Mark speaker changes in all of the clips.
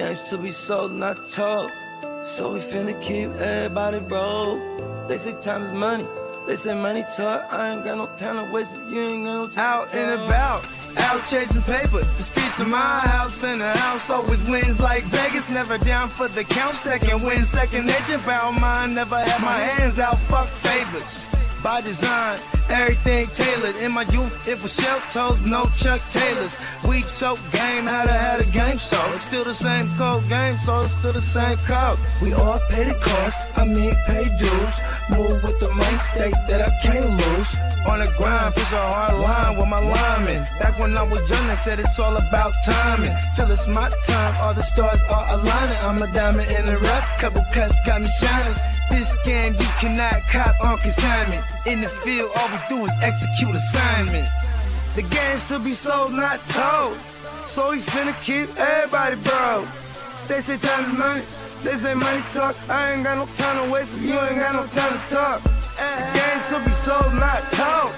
Speaker 1: games to be sold, not told. So we finna keep everybody broke. They say time is money. They say money talk. I ain't got no time to waste if you ain't got no time. Out and about, out chasing paper. The streets of my house and the house always wins like Vegas. Never down for the count. Second win, second nature. Found mine. Never had my hands out. Fuck favors. By design, everything tailored. In my youth, it was shell toes, no Chuck Taylors. Weed soap game, had a game show. It's still the same code game, so it's still the same code. We all pay the cost, pay dues. Move with the main state that I can't lose. On the grind, push a hard line with my linemen. Back when I was young, they said it's all about timing. Till it's my time, all the stars are aligning. I'm a diamond in the rough, couple cuts got me shining. This game you cannot cop on consignment. In the field, all we do is execute assignments. The game should be sold, not told. So we finna keep everybody broke. They say time is money, they say money talk. I ain't got no time to waste if you ain't got no time to talk. The game should be sold, not told.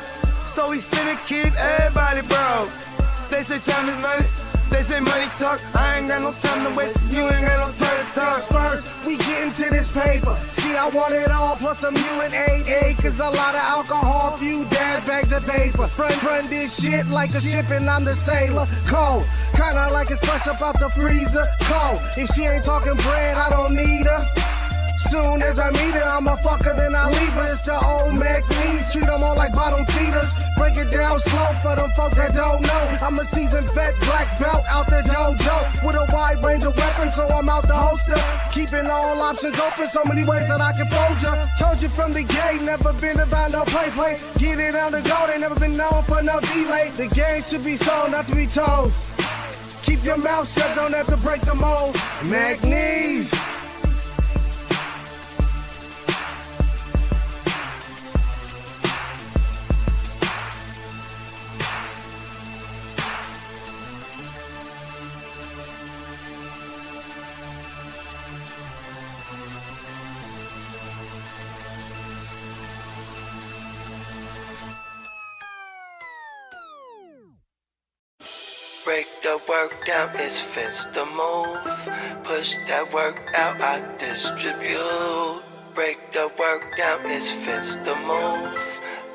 Speaker 1: So we finna keep everybody broke. They say time is money, they say money talk. I ain't got no time to waste if you ain't got no time to talk.
Speaker 2: First, we get into this paper. See, I want it all, plus some UNDERDOG acres, a lot of alcohol, few dad bags of paper. Run this shit like a ship and I'm the sailor. Cold, kinda like it's fresh up out the freezer. Cold, if she ain't talking bread, I don't need her. Soon as I meet her, I'm a fucker, then I leave her. It's the old Mac needs, treat them all like bottom feeders. Break it down slow for them folks that don't know. I'm a seasoned vet, black belt out the dojo. With a wide range of weapons, so I'm out the holster. Keeping all options open, so many ways that I can fold ya. Told you from the gate, never been about no play. Get it on the go, they never been known for no delay. The game should be sold, not to be told. Keep your mouth shut, don't have to break the mold. Mac needs.
Speaker 1: Break the work down, it's fence to move. Push that work out, I distribute. Break the work down, it's fence to move.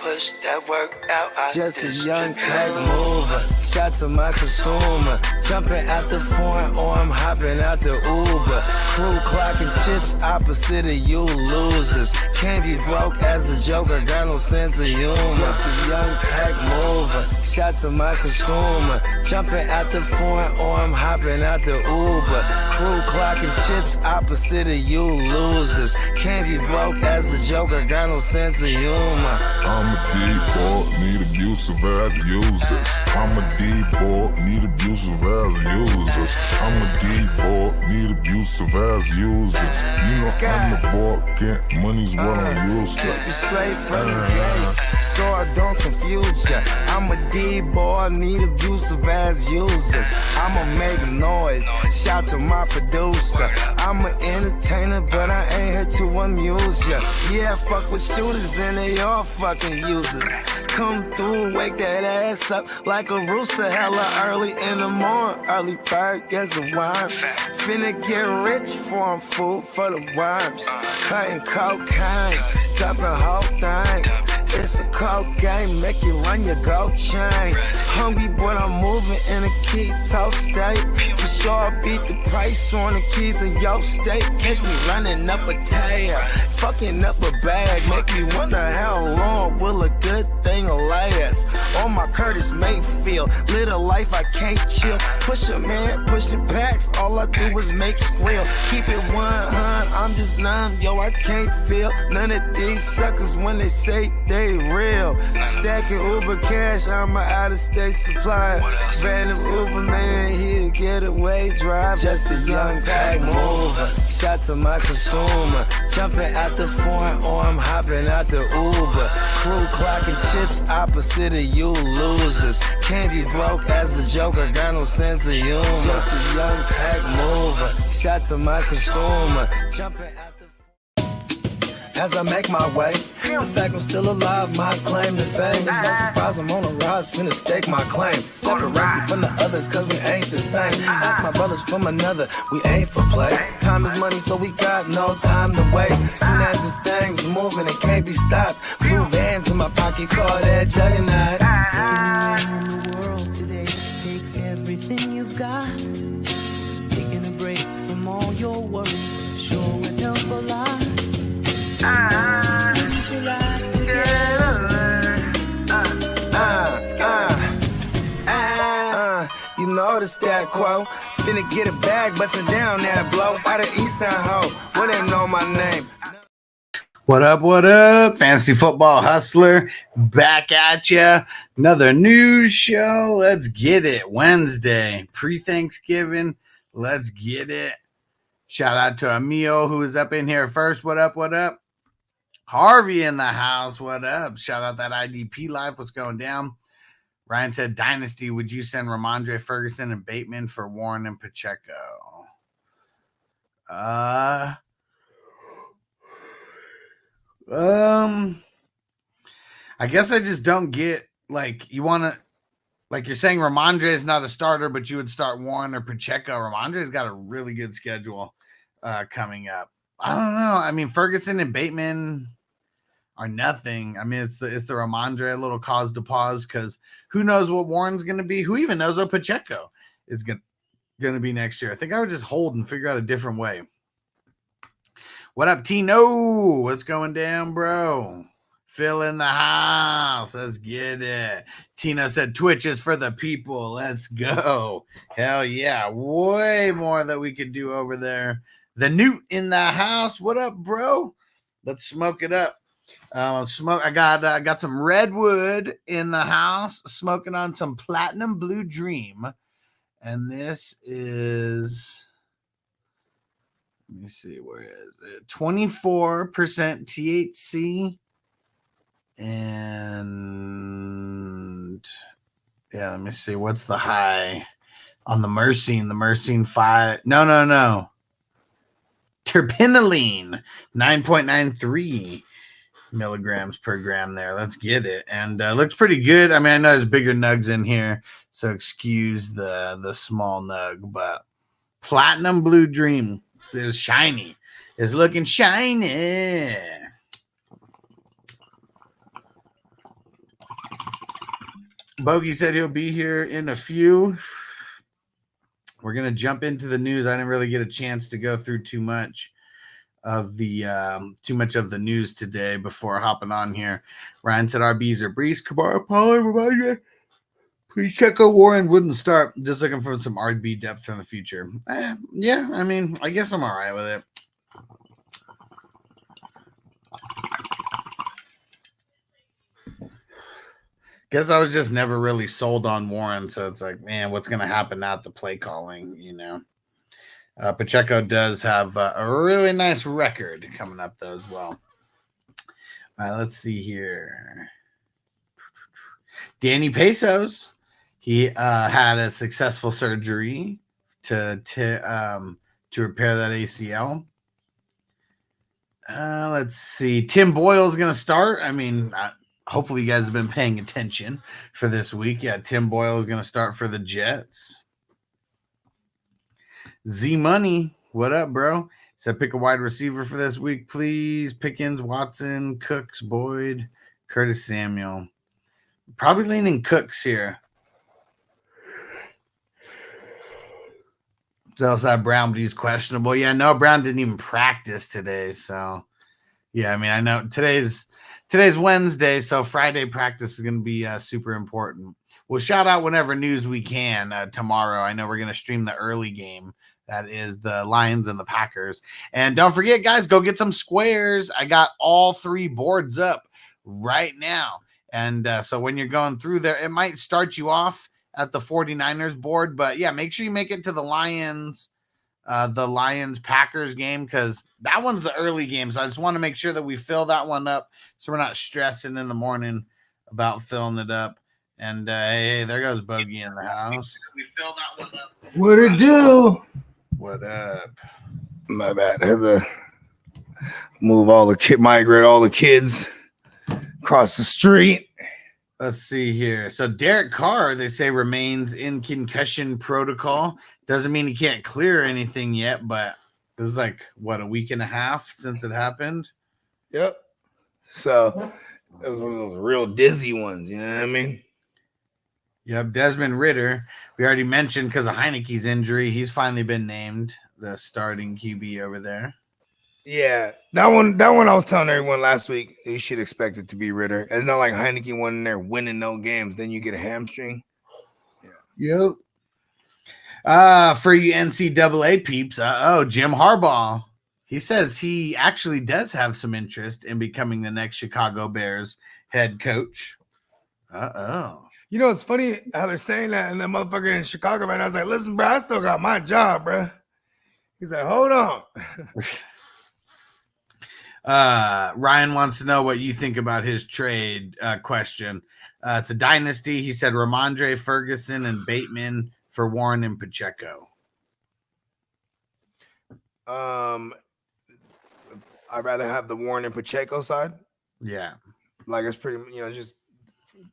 Speaker 1: Push that work out, I just distribute. A young pack mover, shot to my consumer. Jumping out the foreign or I'm hopping out the Uber. Crew clocking chips opposite of you losers. Can't be broke as a joker, got no sense of humor. Just a young pack mover, shot to my consumer. Jumping out the foreign or I'm hopping out the Uber. Crew clocking chips opposite of you losers. Can't be broke as a joker, got no sense of humor.
Speaker 3: I'm a D-boy, need abusive as users. I'm a D-boy, need abusive as users. I'm a D-boy, need abusive as users. You know I'm the boy, get money's what I'm used to.
Speaker 1: Keep it straight from the gate, so I don't confuse ya. I'm a D-boy, need abusive as users. I'ma make noise, shout to my producer. I'm an entertainer, but I ain't here to amuse ya. Yeah, fuck with shooters and they all fucking users. Come through, wake that ass up like a rooster, hella early in the morning. Early bird gets a worm. Finna get rich for 'em, food for the worms. Cutting cocaine, dropping whole things. It's a cold game, make you run your gold chain. Hungry, but I'm moving in a keto state. For sure, I beat the price on the keys in your state. Catch me running up a tail, fucking up a bag. Make me wonder how long will a good thing last. On my Curtis Mayfield, live a life I can't chill. Push a man, pushing packs, all I do is make squeal. Keep it 100, I'm just numb, yo, I can't feel none of these suckers when they say they real. Stacking Uber cash, I'm an out-of-state supply. Random Uber man, here to get away drive. Just a young pack mover, shot to my consumer. Jumping out the foreign or I'm hopping out the Uber. Crew clocking chips opposite of you losers. Can't be broke as a joker, got no sense of humor. Just a young pack mover, shot to my consumer. Jumping out the... As I make my way, The fact I'm still alive, my claim to fame. It's no surprise I'm on a rise, finna stake my claim. Separate me from the others, cause we ain't the same. Ask my brothers from another, we ain't for play. Time is money, so we got no time to waste. Soon as this thing's moving, it can't be stopped. Blue Vans in my pocket, call that juggernaut.
Speaker 4: In the world today takes everything you've got. Taking a break from all your worries sure would help a lot.
Speaker 1: You know the stat quo. Finna get a bag, bustin' down that blow. Out of Eastside Ho, where they know my name.
Speaker 5: What up, what up? Fantasy Football Hustler back at ya. Another news show. Let's get it. Wednesday, pre-Thanksgiving. Let's get it. Shout out to Emil, who was up in here first. What up, what up? Harvey in the house. What up? Shout out that IDP life. What's going down? Ryan said, Dynasty, would you send Ramondre Ferguson and Bateman for Warren and Pacheco? I guess I just don't get, like, you want to, like, you're saying Ramondre is not a starter, but you would start Warren or Pacheco. Ramondre's got a really good schedule coming up. I don't know. I mean, Ferguson and Bateman are nothing. I mean, it's the Ramondre a little cause to pause because who knows what Warren's going to be? Who even knows what Pacheco is going to be next year? I think I would just hold and figure out a different way. What up, Tino? What's going down, bro? Phil in the house. Let's get it. Tino said Twitch is for the people. Let's go. Hell yeah. Way more that we could do over there. The Newt in the house. What up, bro? Let's smoke it up. I got some Redwood in the house, smoking on some Platinum Blue Dream. And this is, let me see, where is it? 24% THC. And yeah, let me see. What's the high on the Myrcene? The Myrcene 5. No. Terpinolene, 9.93 milligrams per gram there. Let's get it. And looks pretty good. I mean, I know there's bigger nugs in here, so excuse the small nug, but Platinum Blue Dream. So it's shiny. It's looking shiny. Bogey said he'll be here in a few. We're going to jump into the news. I didn't really get a chance to go through too much of the news today before hopping on here. Ryan said RBs are Brees, Kamara, Pollard, Ramondre. Please check out Warren wouldn't start. Just looking for some RB depth in the future. Yeah, I mean, I guess I'm all right with it. Guess I was just never really sold on Warren, so it's like, man, what's going to happen now at the play calling, you know? Pacheco does have a really nice record coming up, though, as well. Let's see here. Danny Pesos, he had a successful surgery to repair that ACL. Let's see. Tim Boyle's going to start. I mean, hopefully you guys have been paying attention for this week. Yeah, Tim Boyle is going to start for the Jets. Z-Money, what up, bro? Said pick a wide receiver for this week, please. Pickens, Watson, Cooks, Boyd, Curtis Samuel. Probably leaning Cooks here. So that Brown, but he's questionable. Yeah, no, Brown didn't even practice today. So, yeah, I mean, I know today's Wednesday, so Friday practice is going to be super important. We'll shout out whenever news we can tomorrow. I know we're going to stream the early game. That is the Lions and the Packers. And don't forget, guys, go get some squares. I got all 3 boards up right now. And so when you're going through there, it might start you off at the 49ers board. But, yeah, make sure you make it to the Lions-Packers game because that one's the early game. So I just want to make sure that we fill that one up so we're not stressing in the morning about filling it up. And, hey, there goes Bogey in the house. We fill that one up.
Speaker 2: What it do?
Speaker 5: What up?
Speaker 2: My bad. I had to migrate all the kids
Speaker 6: across the street.
Speaker 5: Let's see here. So Derek Carr, they say, remains in concussion protocol. Doesn't mean he can't clear anything yet, but this is like, what, a week and a half since it happened?
Speaker 6: Yep. So it was one of those real dizzy ones, you know what I mean?
Speaker 5: Yep. Desmond Ritter, we already mentioned because of Heineke's injury. He's finally been named the starting QB over there.
Speaker 6: Yeah, that one I was telling everyone last week, you should expect it to be Ritter. It's not like Heineke went in there winning no games, then you get a hamstring.
Speaker 5: Yep. For you NCAA peeps, Jim Harbaugh. He says he actually does have some interest in becoming the next Chicago Bears head coach.
Speaker 6: You know, it's funny how they're saying that, and that motherfucker in Chicago right now is like, listen, bro, I still got my job, bro. He's like, hold on.
Speaker 5: Ryan wants to know what you think about his trade question. It's a dynasty. He said Ramondre Ferguson and Bateman for Warren and Pacheco.
Speaker 6: I'd rather have the Warren and Pacheco side.
Speaker 5: Yeah.
Speaker 6: Like it's pretty, just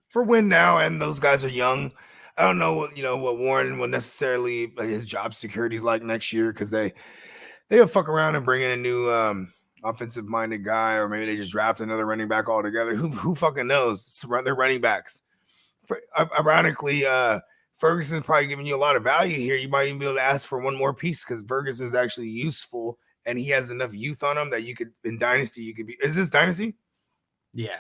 Speaker 6: for win now, and those guys are young. I don't know what Warren will necessarily his job security is like next year, because they'll fuck around and bring in a new offensive minded guy, or maybe they just draft another running back altogether. Who fucking knows? They're running backs. Ironically, Ferguson's probably giving you a lot of value here. You might even be able to ask for one more piece because Ferguson's actually useful and he has enough youth on him that you could, in Dynasty, you could be. Is this Dynasty?
Speaker 5: Yeah.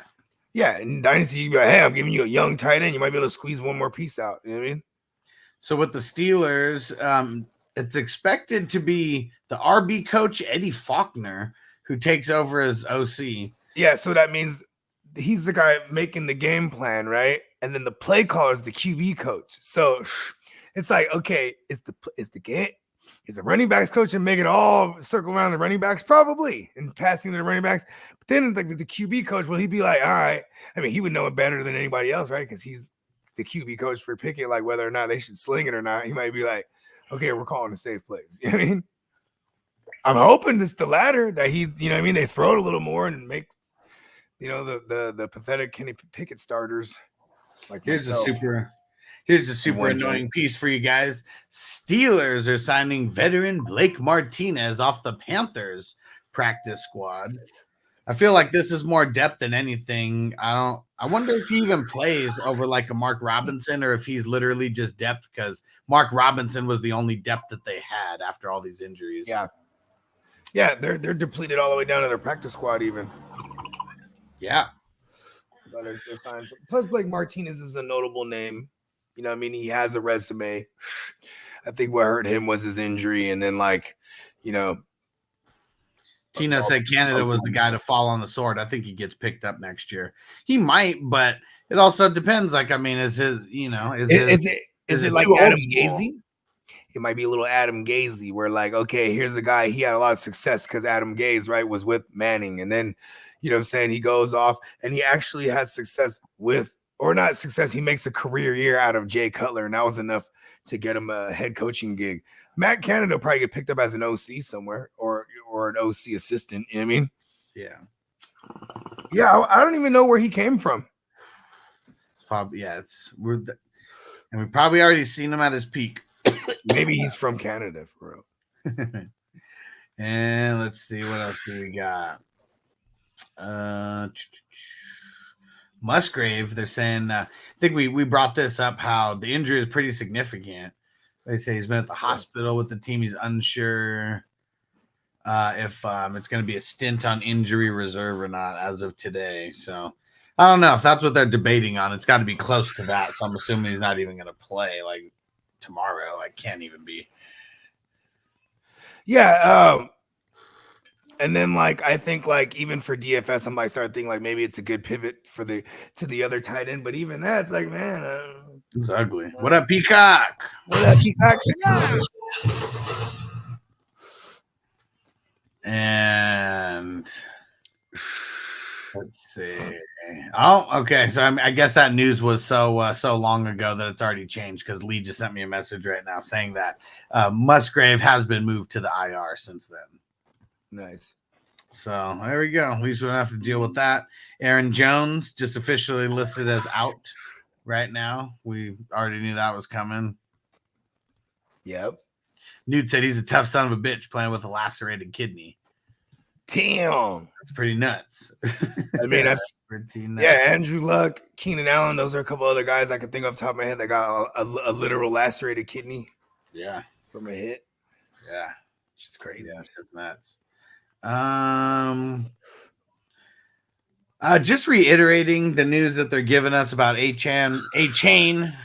Speaker 6: Yeah. In Dynasty, you'd be like, hey, I'm giving you a young tight end. You might be able to squeeze one more piece out. You know what I mean?
Speaker 5: So with the Steelers, it's expected to be the RB coach, Eddie Faulkner, who takes over as OC.
Speaker 6: Yeah. So that means he's the guy making the game plan, right? And then the play caller is the QB coach. So it's like, okay, is the running backs coach and make it all circle around the running backs? Probably, and passing to the running backs. But then the QB coach, will he be like, all right? I mean, he would know it better than anybody else, right? Because he's the QB coach for picking, like, whether or not they should sling it or not. He might be like, okay, we're calling the safe plays. You know what I mean? I'm hoping it's the latter, that he, you know what I mean? They throw it a little more and make, the pathetic Kenny Pickett starters. Like
Speaker 5: here's a super annoying piece for you guys. Steelers are signing veteran Blake Martinez off the Panthers practice squad. I feel like this is more depth than anything. I wonder if he even plays over like a Mark Robinson, or if he's literally just depth, because Mark Robinson was the only depth that they had after all these injuries.
Speaker 6: Yeah, they're depleted all the way down to their practice squad even.
Speaker 5: Yeah.
Speaker 6: So they're signed. Plus, Blake Martinez is a notable name. You know what I mean? He has a resume. I think what hurt him was his injury. And then,
Speaker 5: Tina said Canada was the guy to fall on the sword. I think he gets picked up next year. He might, but it also depends. Like, I mean, is it
Speaker 6: like Adam Gazy? It might be a little Adam Gazy, where like, okay, here's a guy, he had a lot of success because Adam Gaze, right, was with Manning. And then, you know what I'm saying, he goes off and he actually has success with, or not success, he makes a career year out of Jay Cutler, and that was enough to get him a head coaching gig. Matt Canada probably get picked up as an OC somewhere, or an OC assistant, you know what I mean?
Speaker 5: Yeah.
Speaker 6: Yeah, I don't even know where he came from.
Speaker 5: Probably, yeah, and we probably already seen him at his peak.
Speaker 6: Maybe he's from Canada for real.
Speaker 5: And let's see, what else do we got? Musgrave, they're saying, I think we brought this up, how the injury is pretty significant. They say he's been at the hospital with the team. He's unsure if it's going to be a stint on injury reserve or not as of today. So I don't know if that's what they're debating on. It's got to be close to that. So I'm assuming he's not even going to play like tomorrow. Like, can't even be.
Speaker 6: Yeah. And then I think even for DFS, I'm starting thinking maybe it's a good pivot to the other tight end. But even that, it's like, man,
Speaker 5: it's ugly. What up, Peacock?
Speaker 6: What up, Peacock?
Speaker 5: And let's see. Oh, okay. So I guess that news was so long ago that it's already changed, because Lee just sent me a message right now saying that Musgrave has been moved to the IR since then.
Speaker 6: Nice.
Speaker 5: So there we go. At least we don't have to deal with that. Aaron Jones just officially listed as out right now. We already knew that was coming.
Speaker 6: Yep.
Speaker 5: Newt said he's a tough son of a bitch playing with a lacerated kidney.
Speaker 6: Damn.
Speaker 5: That's pretty nuts.
Speaker 6: I mean, that's
Speaker 5: pretty nuts.
Speaker 6: Yeah, Andrew Luck, Keenan Allen. Those are a couple other guys I can think off the top of my head that got a literal lacerated kidney.
Speaker 5: Yeah.
Speaker 6: From a hit.
Speaker 5: Yeah.
Speaker 6: It's crazy.
Speaker 5: Yeah, it's nuts. Just reiterating the news that they're giving us about A-Chain,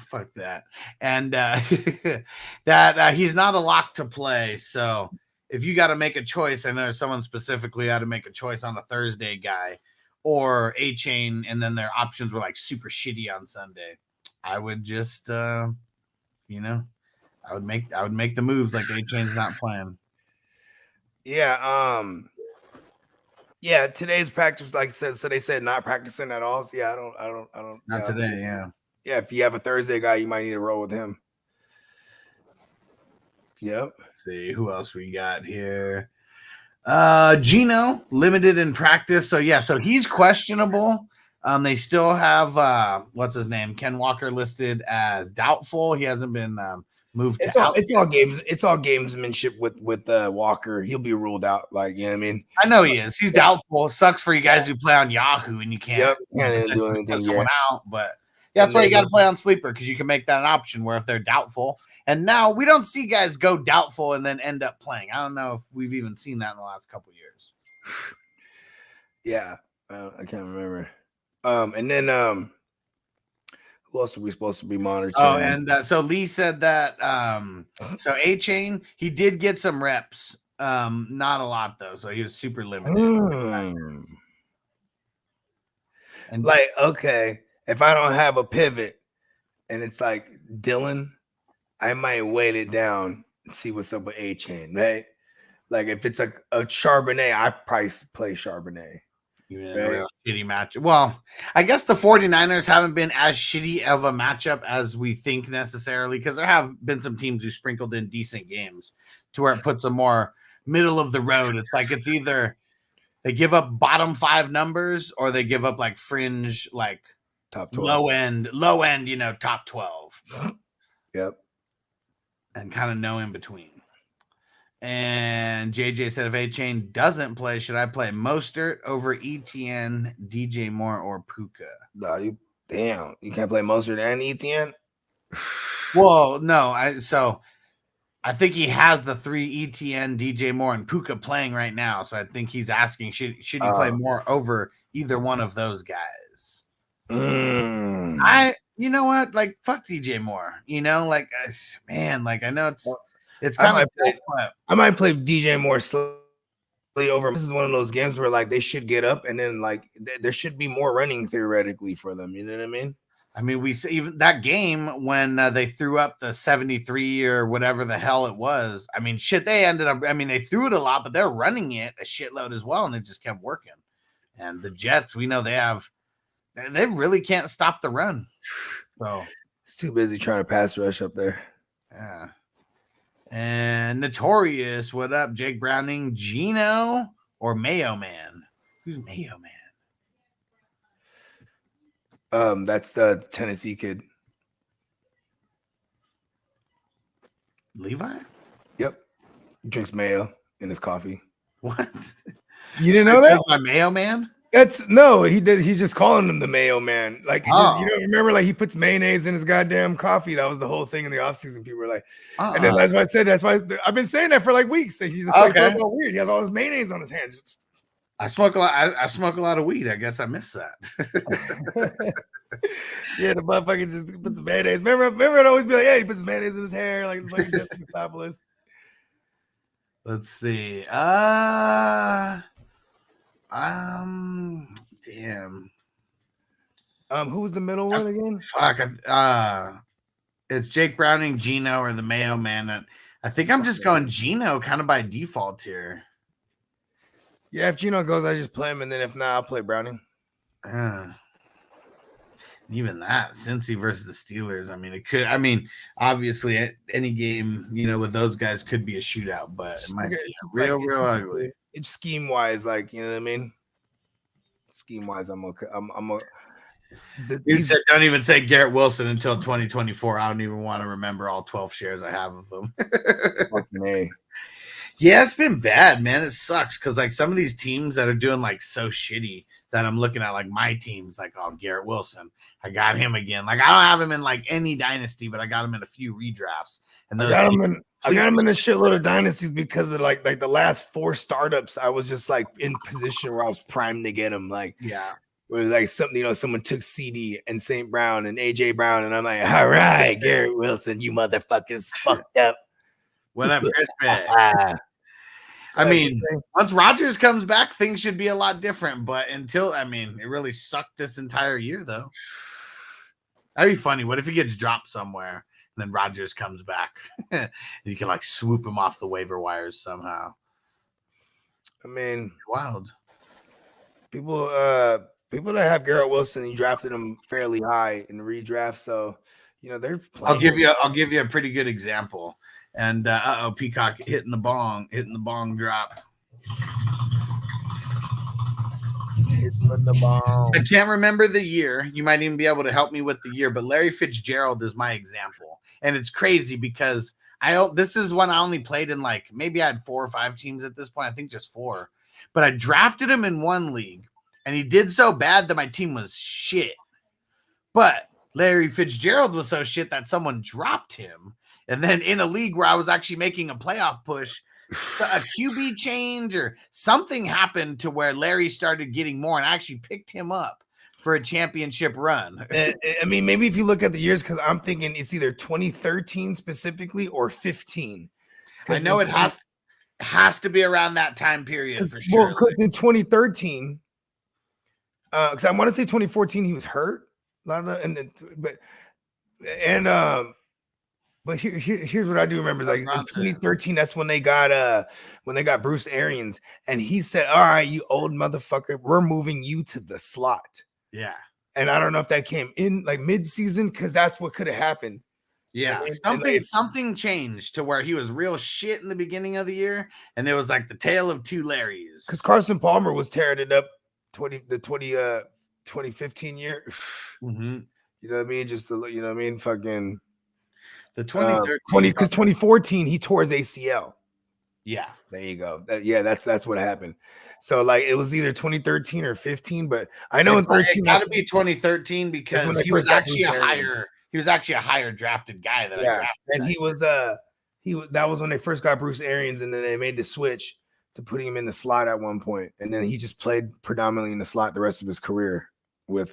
Speaker 5: fuck that, and that he's not a lock to play. So if you got to make a choice, I know someone specifically had to make a choice on a Thursday guy or A-Chain, and then their options were like super shitty on Sunday. I would just, I would make the moves like A-Chain's not playing.
Speaker 6: Yeah. Yeah, today's practice, like I said, so they said not practicing at all. So yeah, I don't.
Speaker 5: Not today, yeah.
Speaker 6: Yeah, if you have a Thursday guy, you might need to roll with him. Yep.
Speaker 5: Let's see who else we got here. Gino limited in practice, so yeah, so he's questionable. They still have what's his name, Ken Walker, listed as doubtful. He hasn't been moved.
Speaker 6: It's all gamesmanship with Walker. He'll be ruled out. Like, you know what I mean?
Speaker 5: I know he is. He's doubtful. Sucks for you guys who play on Yahoo and you can't
Speaker 6: do anything.
Speaker 5: Someone out, but yeah, that's why you got to play on Sleeper, because you can make that an option where if they're doubtful. And now we don't see guys go doubtful and then end up playing. I don't know if we've even seen that in the last couple of years.
Speaker 6: Yeah, I can't remember. And then who else are we supposed to be monitoring?
Speaker 5: Oh, and so Lee said that so A-Chain, he did get some reps. Not a lot though, so he was super limited. And
Speaker 6: like, okay, if I don't have a pivot and it's like Dylan, I might weight it down and see what's up with A-Chain, right? Like if it's a Charbonnet, I probably play Charbonnet.
Speaker 5: Yeah, a real shitty matchup. Well, I guess the 49ers haven't been as shitty of a matchup as we think necessarily, because there have been some teams who sprinkled in decent games to where it puts them more middle of the road. It's like it's either they give up bottom 5 numbers or they give up like fringe, like
Speaker 6: top 12.
Speaker 5: low end, top 12.
Speaker 6: Yep.
Speaker 5: And kind of no in between. And JJ said, if A-Chain doesn't play, should I play Mostert over ETN, DJ Moore, or Puka?
Speaker 6: No, you can't play Mostert and ETN.
Speaker 5: Well, no, I think he has the 3 ETN, DJ Moore, and Puka playing right now. So I think he's asking, should he play Moore over either one of those guys? You know what? Like, fuck DJ Moore. Man, like I know it's kind of.
Speaker 6: I might play DJ Moore slightly over. This is one of those games where like they should get up and then like there should be more running theoretically for them. You know what I mean?
Speaker 5: I mean, we see even that game when they threw up the 73 or whatever the hell it was. I mean, shit, they ended up. I mean, they threw it a lot, but they're running it a shitload as well, and it just kept working. And the Jets, we know they really can't stop the run. So
Speaker 6: it's too busy trying to pass rush up there.
Speaker 5: Yeah. And Notorious, what up? Jake Browning, Gino, or Mayo Man? Who's Mayo Man?
Speaker 6: That's the Tennessee kid.
Speaker 5: Levi?
Speaker 6: Yep. He drinks mayo in his coffee.
Speaker 5: What?
Speaker 6: You didn't know that?
Speaker 5: My Mayo Man?
Speaker 6: He's just calling him the Mayo Man. Like, you don't remember, like, he puts mayonnaise in his goddamn coffee. That was the whole thing in the offseason. People were like, and then that's why I said, that's why I've been saying that for like weeks. He's just like, weird. He has all his mayonnaise on his hands.
Speaker 5: I smoke a lot. I smoke a lot of weed. I guess I missed that.
Speaker 6: Yeah, the motherfucker just puts mayonnaise. Remember, I'd always be like, yeah, he puts mayonnaise in his hair, like the fucking Jeff Christopoulos.
Speaker 5: Let's see. Damn.
Speaker 6: Who was the middle one again?
Speaker 5: Fuck. It's Jake Browning, Gino, or the Mayo Man. I think I'm just going Gino kind of by default here.
Speaker 6: Yeah, if Gino goes, I just play him, and then if not, I'll play Browning.
Speaker 5: Even that, Cincy versus the Steelers. I mean, it could. I mean, obviously, any game, with those guys could be a shootout, but it might be real ugly.
Speaker 6: It's scheme wise, like, you know what I mean. Scheme wise, I'm okay.
Speaker 5: Dude said, don't even say Garrett Wilson until 2024. I don't even want to remember all 12 shares I have of him. Yeah, it's been bad, man. It sucks because like some of these teams that are doing like so shitty that I'm looking at, like my team's like, oh, Garrett Wilson, I got him again. Like I don't have him in like any dynasty, but I got him in a few redrafts. And those
Speaker 6: I got him in a shitload of dynasties because of like the last 4 startups. I was just like in position where I was primed to get him. Like,
Speaker 5: yeah,
Speaker 6: where like something, someone took CD and St. Brown and AJ Brown, and I'm like, all right, Garrett Wilson, you motherfuckers fucked up.
Speaker 5: What up, Chris? I mean, once Rodgers comes back, things should be a lot different. But until, I mean, it really sucked this entire year, though. That'd be funny. What if he gets dropped somewhere and then Rodgers comes back? And you can like swoop him off the waiver wires somehow.
Speaker 6: I mean,
Speaker 5: wild.
Speaker 6: People that have Garrett Wilson, you drafted him fairly high in the redraft, so they're playing.
Speaker 5: I'll give you a pretty good example. And Peacock hitting the bong drop. I can't remember the year. You might even be able to help me with the year, but Larry Fitzgerald is my example. And it's crazy because this is when I only played in like, maybe I had 4 or 5 teams at this point. I think just 4. But I drafted him in one league, and he did so bad that my team was shit. But Larry Fitzgerald was so shit that someone dropped him. And then in a league where I was actually making a playoff push, a QB change or something happened to where Larry started getting more, and I actually picked him up for a championship run.
Speaker 6: I mean, maybe if you look at the years, because I'm thinking it's either 2013 specifically or 15.
Speaker 5: I know it has to be around that time period for sure.
Speaker 6: Well, in 2013, because I want to say 2014 he was hurt. A lot of that, But here's what I do remember is like in 2013, that's when they got Bruce Arians, and he said, all right, you old motherfucker, we're moving you to the slot.
Speaker 5: Yeah.
Speaker 6: And I don't know if that came in like mid-season, because that's what could have happened.
Speaker 5: Yeah. Something changed to where he was real shit in the beginning of the year, and it was like the tale of 2 Larrys.
Speaker 6: Because Carson Palmer was tearing it up 2015 year.
Speaker 5: Mm-hmm.
Speaker 6: You know what I mean? Just fucking
Speaker 5: the 2013
Speaker 6: because 2014 he tore his ACL.
Speaker 5: Yeah,
Speaker 6: there you go. That's what happened. So like it was either 2013 or 15, but I know in 13
Speaker 5: it got to be 2013 because he was actually a higher drafted guy that I drafted.
Speaker 6: And that was when they first got Bruce Arians, and then they made the switch to putting him in the slot at one point, and then he just played predominantly in the slot the rest of his career with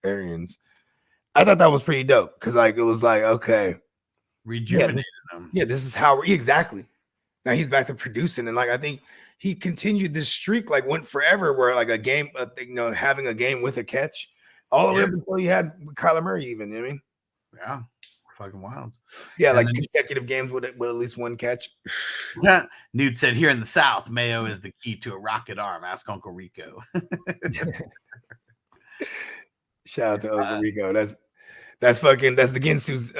Speaker 6: Arians. I thought that was pretty dope because like it was like okay.
Speaker 5: Rejuvenated him.
Speaker 6: Yeah, this is how exactly. Now he's back to producing, and like I think he continued this streak, like went forever, where like a game, having a game with a catch, all the way up until you had Kyler Murray, even. You know what I mean?
Speaker 5: Yeah, fucking wild.
Speaker 6: Yeah, and like consecutive games with at least one catch.
Speaker 5: Yeah, Newt said here in the South, Mayo is the key to a rocket arm. Ask Uncle Rico.
Speaker 6: Shout out to Uncle Rico. That's the Ginsu's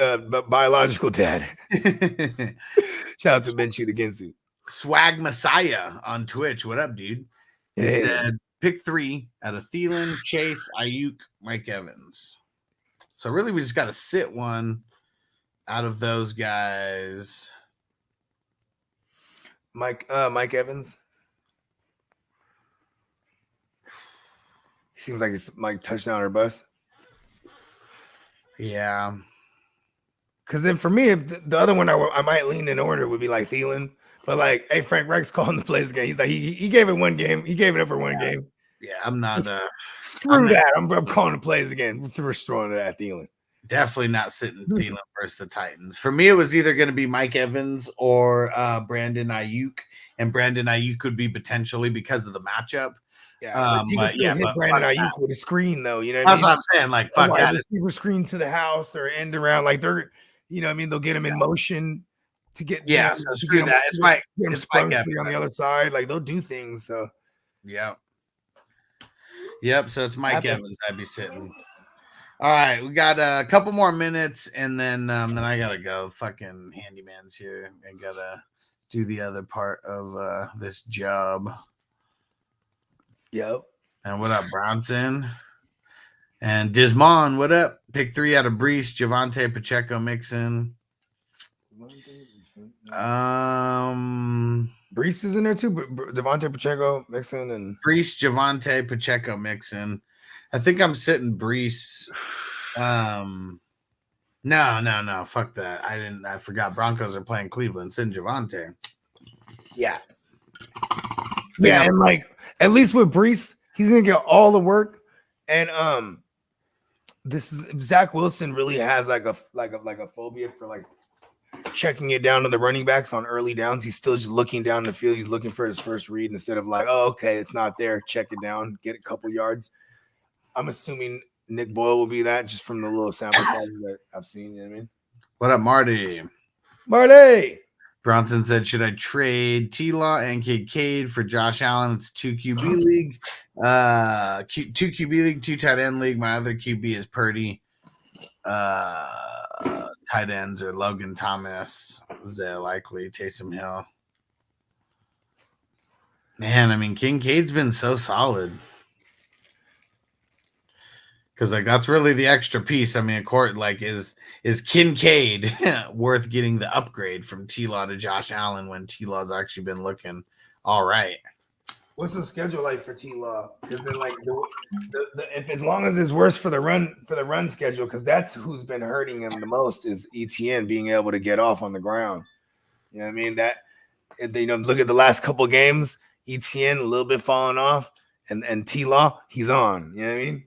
Speaker 6: biological dad. Shout out to Benchu the Ginsu.
Speaker 5: Swag Messiah on Twitch. What up, dude? He said pick 3 out of Thielen, Chase, Ayuk, Mike Evans. So really we just got to sit one out of those guys.
Speaker 6: Mike Evans. He seems like it's like touchdown or bust.
Speaker 5: Yeah.
Speaker 6: Because then for me, the other one I might lean in order would be like Thielen. But like, hey, Frank Reich's calling the plays again. He's like, he gave it one game. He gave it up for one game.
Speaker 5: Yeah, I'm not.
Speaker 6: Screw that. I'm calling the plays again. We're throwing it at Thielen.
Speaker 5: Definitely not sitting Thielen versus the Titans. For me, it was either going to be Mike Evans or Brandon Ayuk. And Brandon Ayuk could be potentially because of the matchup.
Speaker 6: Yeah, you can still hit Brandon Ayuk with a screen, though. You know what I mean?
Speaker 5: That's what I'm saying. Like, fuck that.
Speaker 6: Receiver screen to the house or end around. Like, they're, they'll get him in motion to get.
Speaker 5: Yeah, so screw that. It's Mike.
Speaker 6: It's Mike Evans on the other side. Like, they'll do things. So,
Speaker 5: yep. So it's Mike Evans I'd be sitting. All right, we got a couple more minutes, and then I gotta go. Fucking handyman's here. I gotta do the other part of this job.
Speaker 6: Yep.
Speaker 5: And what up, Brownson? And Dismon, what up? Pick 3 out of Brees, Javante, Pacheco, Mixon.
Speaker 6: Brees is in there too, but Devontae Pacheco, Mixon, and
Speaker 5: Brees, Javante, Pacheco, Mixon. I think I'm sitting Brees. No. Fuck that. I forgot Broncos are playing Cleveland. Send Javante.
Speaker 6: yeah. And like at least with Brees, he's gonna get all the work. And this is Zach Wilson really has like a phobia for like checking it down to the running backs on early downs. He's still just looking down the field. He's looking for his first read instead of like, oh, okay, it's not there. Check it down, get a couple yards. I'm assuming Nick Boyle will be that just from the little sample size that I've seen. You know what I mean?
Speaker 5: What up, Marty?
Speaker 6: Marty!
Speaker 5: Bronson said, should I trade T-Law and Kincaid for Josh Allen? It's 2 QB league. 2 QB league, 2 tight end league. My other QB is Purdy. Tight ends are Logan Thomas, Zay Likely, Taysom Hill. Man, I mean, Kincaid's been so solid. Because like that's really the extra piece. I mean, of course, like is Kincaid worth getting the upgrade from T-Law to Josh Allen when T-Law's actually been looking all right?
Speaker 6: What's the schedule like for T-Law? Because then, like, if as long as it's worse for the run schedule, because that's who's been hurting him the most is ETN being able to get off on the ground. You know what I mean? That look at the last couple games, ETN a little bit falling off, and T-Law he's on. You know what I mean?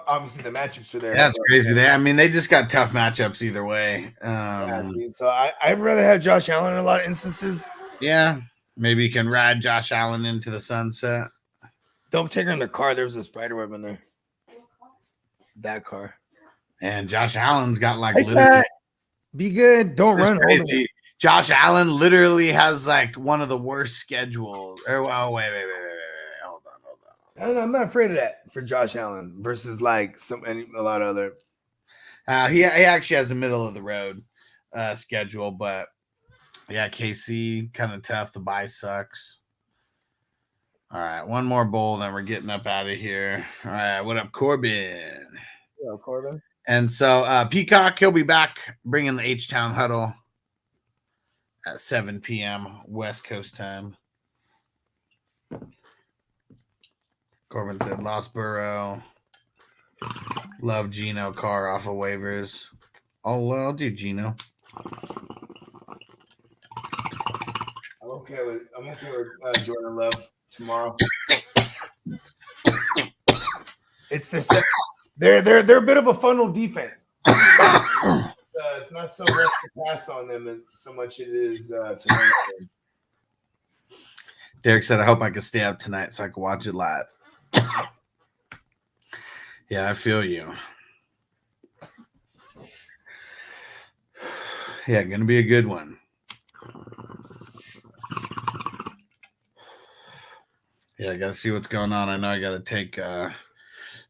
Speaker 6: Obviously, the matchups are there.
Speaker 5: That's crazy. They just got tough matchups either way.
Speaker 6: So I'd rather have Josh Allen in a lot of instances.
Speaker 5: Yeah, maybe you can ride Josh Allen into the sunset.
Speaker 6: Don't take her in the car. There was a spider web in there. That car.
Speaker 5: And Josh Allen's got like
Speaker 6: literally. Be good. Don't run.
Speaker 5: Crazy. Josh Allen literally has like one of the worst schedules. Wait.
Speaker 6: I'm not afraid of that for Josh Allen versus like a lot of other.
Speaker 5: He actually has a middle of the road schedule, but yeah, KC kind of tough. The bye sucks. All right, one more bowl, then we're getting up out of here. All right, what up, Corbin?
Speaker 6: Yeah, Corbin.
Speaker 5: And so Peacock, he'll be back bringing the H-Town huddle at 7 p.m. West Coast time. Corbin said, Lost Burrow. Love Geno Carr off of waivers. I'll do Geno.
Speaker 6: I'm okay with Jordan Love tomorrow. They're a bit of a funnel defense. It's not so much to pass on them as so much it is to run them.
Speaker 5: Derek said, I hope I can stay up tonight so I can watch it live. Yeah, I feel you. Yeah, gonna be a good one. Yeah, I gotta see what's going on. I know I gotta take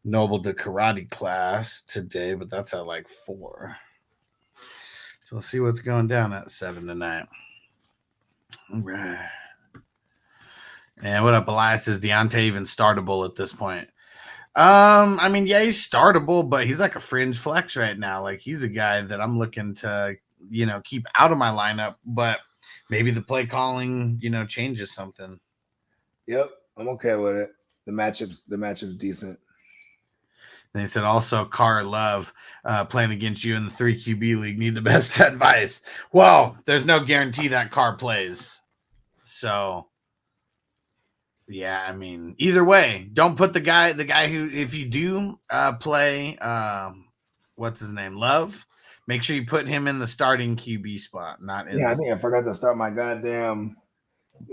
Speaker 5: Noble to karate class today, but that's at like 4. So we'll see what's going down at 7 tonight. All right. And what up, Elias? Is Deontay even startable at this point? I mean, yeah, he's startable, but he's like a fringe flex right now. Like he's a guy that I'm looking to, keep out of my lineup, but maybe the play calling, changes something.
Speaker 6: Yep, I'm okay with it. The matchup's decent.
Speaker 5: They said also Carr Love playing against you in the 3 QB league need the best advice. Well, there's no guarantee that Carr plays. So yeah, I mean, either way, don't put the guy who, if you do play, what's his name, Love, make sure you put him in the starting QB spot, not in.
Speaker 6: Yeah, I think I forgot to start my goddamn.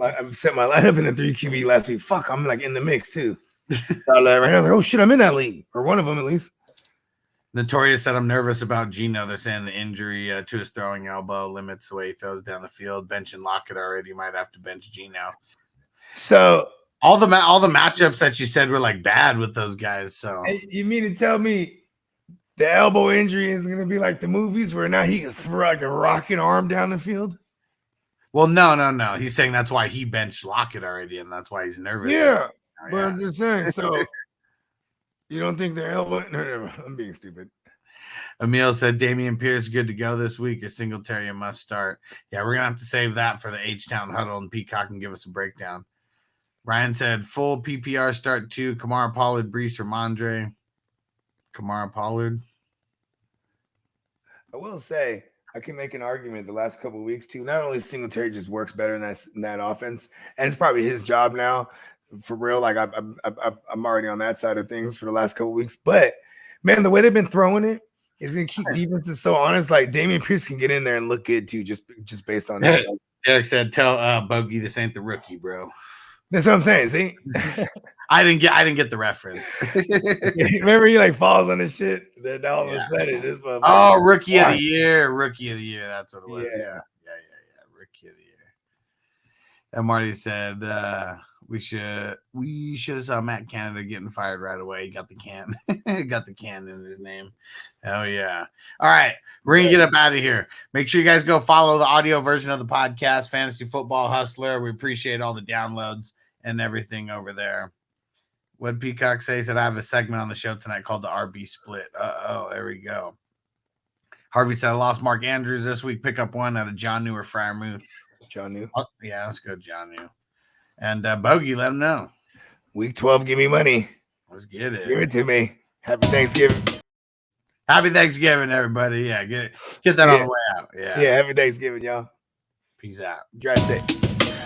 Speaker 6: I set my lineup in the 3 QB last week. Fuck, I'm like in the mix too. Right now, I was like, oh shit, I'm in that league, or one of them at least.
Speaker 5: Notorious said, I'm nervous about Geno. They're saying the injury to his throwing elbow limits the way he throws down the field. Benching Lockett already, might have to bench Geno.
Speaker 6: So
Speaker 5: all the matchups that you said were like bad with those guys. So
Speaker 6: You mean to tell me the elbow injury is going to be like the movies where now he can throw like a rocket arm down the field?
Speaker 5: well, no. He's saying that's why he benched Lockett already, and that's why he's nervous.
Speaker 6: Yeah,
Speaker 5: Oh,
Speaker 6: but I'm just saying. So you don't think the elbow? No, I'm being stupid.
Speaker 5: Emil said Damian Pierce good to go this week. A Singletary must start. Yeah, we're gonna have to save that for the H-Town huddle, and Peacock can give us a breakdown. Ryan said full PPR start too. Kamara, Pollard, Brees, Ramondre. Kamara, Pollard.
Speaker 6: I will say I can make an argument the last couple of weeks too. Not only Singletary just works better in that offense, and it's probably his job now for real. Like I'm already on that side of things for the last couple of weeks. But man, the way they've been throwing it is gonna keep defenses so honest. Like Damian Pierce can get in there and look good too, just based on that.
Speaker 5: Derek said, "Tell Bogey this ain't the rookie, bro."
Speaker 6: That's what I'm saying. See,
Speaker 5: I didn't get the reference.
Speaker 6: Remember, he like falls on his shit. Then all of a sudden, this
Speaker 5: rookie of the year. That's what it was. Yeah. Rookie of the year. And Marty said we should have saw Matt Canada getting fired right away. He got the can, got the can in his name. Hell yeah! All right, we're gonna get up out of here. Make sure you guys go follow the audio version of the podcast, Fantasy Football Hustler. We appreciate all the downloads and everything over there. What Peacock say? He said I have a segment on the show tonight called the RB Split. There we go. Harvey said I lost Mark Andrews this week. Pick up one out of John New or Friarmouth.
Speaker 6: John New.
Speaker 5: Yeah, let's go, John New. And Bogey, let him know.
Speaker 6: Week 12, give me money.
Speaker 5: Let's get it.
Speaker 6: Give it to me. Happy Thanksgiving.
Speaker 5: Happy Thanksgiving, everybody. Yeah, get that on the way out. Yeah,
Speaker 6: happy Thanksgiving, y'all.
Speaker 5: Peace out.
Speaker 6: Drive safe.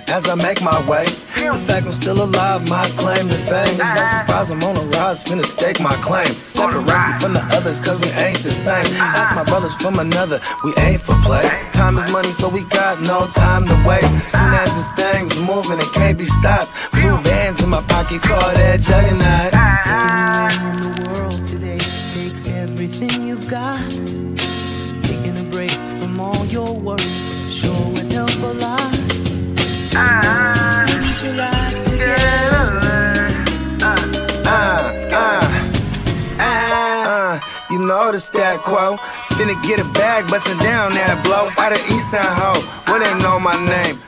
Speaker 2: As I make my way, the fact I'm still alive, my claim to fame. It's no surprise I'm on a rise, finna stake my claim. Separate me from the others, cause we ain't the same. Ask my brothers from another, we ain't for play. Time is money, so we got no time to waste. Soon as this thing's moving, it can't be stopped. Blue bands in my pocket, call that juggernaut.
Speaker 4: Everyone in the world today takes everything you've got. Taking a break from all your worries sure would help a lot.
Speaker 2: You know the stat quo. Finna get a bag, bustin' down that blow. Out of East Side Ho, where they know my name.